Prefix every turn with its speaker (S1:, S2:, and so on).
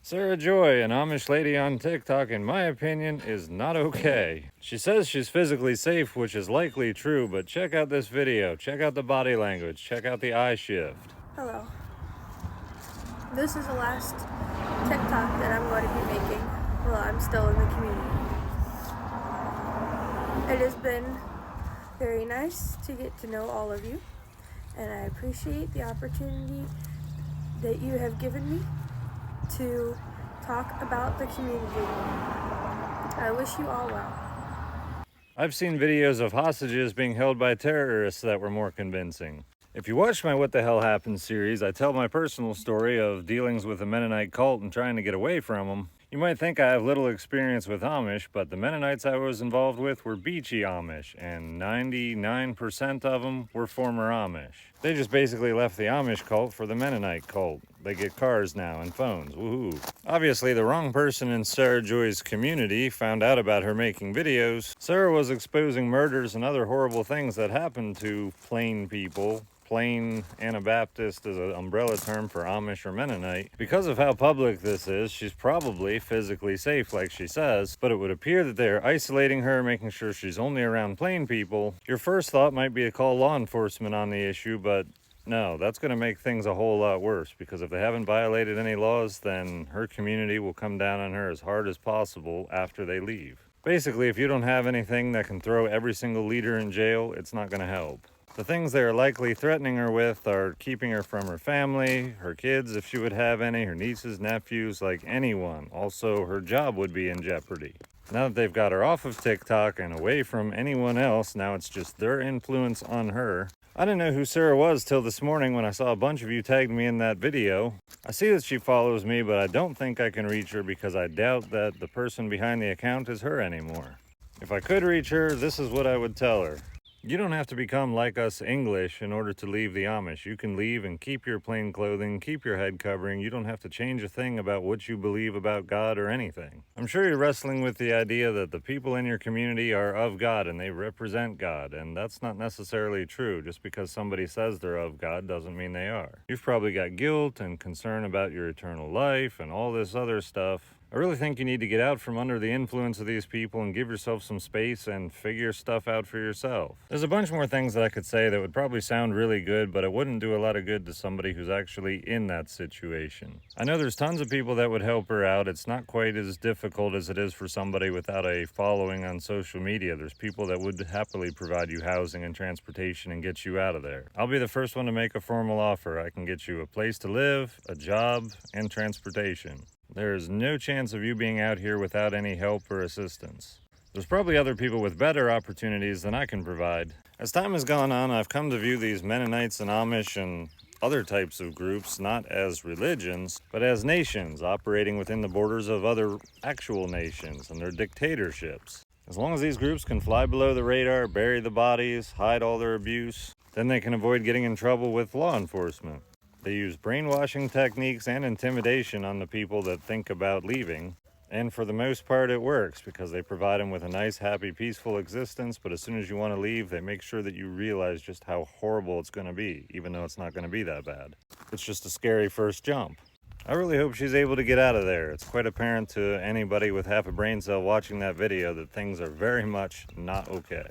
S1: Sarahjoy, an Amish lady on TikTok, in my opinion, is not okay. She says she's physically safe, which is likely true, but check out this video. Check out the body language. Check out the eye shift.
S2: Hello. This is the last TikTok that I'm going to be making while I'm still in the community. It has been very nice to get to know all of you, and I appreciate the opportunity that you have given me to talk about the community. I wish you all well.
S1: I've seen videos of hostages being held by terrorists that were more convincing. If you watch my What the Hell Happened series, I tell my personal story of dealings with a Mennonite cult and trying to get away from them. You might think I have little experience with Amish, but the Mennonites I was involved with were beachy Amish, and 99% of them were former Amish. They just basically left the Amish cult for the Mennonite cult. They get cars now and phones, woohoo. Obviously, the wrong person in Sarahjoy's community found out about her making videos. Sarah was exposing murders and other horrible things that happen to plain people. Plain Anabaptist is an umbrella term for Amish or Mennonite. Because of how public this is, she's probably physically safe like she says, but it would appear that they're isolating her, making sure she's only around plain people. Your first thought might be to call law enforcement on the issue, but no, that's going to make things a whole lot worse, because if they haven't violated any laws, then her community will come down on her as hard as possible after they leave. Basically, if you don't have anything that can throw every single leader in jail, it's not going to help. The things they are likely threatening her with are keeping her from her family, her kids if she would have any, her nieces, nephews, like anyone. Also, her job would be in jeopardy. Now that they've got her off of TikTok and away from anyone else, now it's just their influence on her. I didn't know who Sarah was till this morning when I saw a bunch of you tagged me in that video. I see that she follows me, but I don't think I can reach her because I doubt that the person behind the account is her anymore. If I could reach her, this is what I would tell her. You don't have to become like us English in order to leave the Amish. You can leave and keep your plain clothing, keep your head covering. You don't have to change a thing about what you believe about God or anything. I'm sure you're wrestling with the idea that the people in your community are of God and they represent God, and that's not necessarily true. Just because somebody says they're of God doesn't mean they are. You've probably got guilt and concern about your eternal life and all this other stuff. I really think you need to get out from under the influence of these people and give yourself some space and figure stuff out for yourself. There's a bunch more things that I could say that would probably sound really good, but it wouldn't do a lot of good to somebody who's actually in that situation. I know there's tons of people that would help her out. It's not quite as difficult as it is for somebody without a following on social media. There's people that would happily provide you housing and transportation and get you out of there. I'll be the first one to make a formal offer. I can get you a place to live, a job, and transportation. There is no chance of you being out here without any help or assistance. There's probably other people with better opportunities than I can provide. As time has gone on, I've come to view these Mennonites and Amish and other types of groups not as religions, but as nations operating within the borders of other actual nations and their dictatorships. As long as these groups can fly below the radar, bury the bodies, hide all their abuse, then they can avoid getting in trouble with law enforcement. They use brainwashing techniques and intimidation on the people that think about leaving. And for the most part, it works because they provide them with a nice, happy, peaceful existence. But as soon as you want to leave, they make sure that you realize just how horrible it's going to be, even though it's not going to be that bad. It's just a scary first jump. I really hope she's able to get out of there. It's quite apparent to anybody with half a brain cell watching that video that things are very much not okay.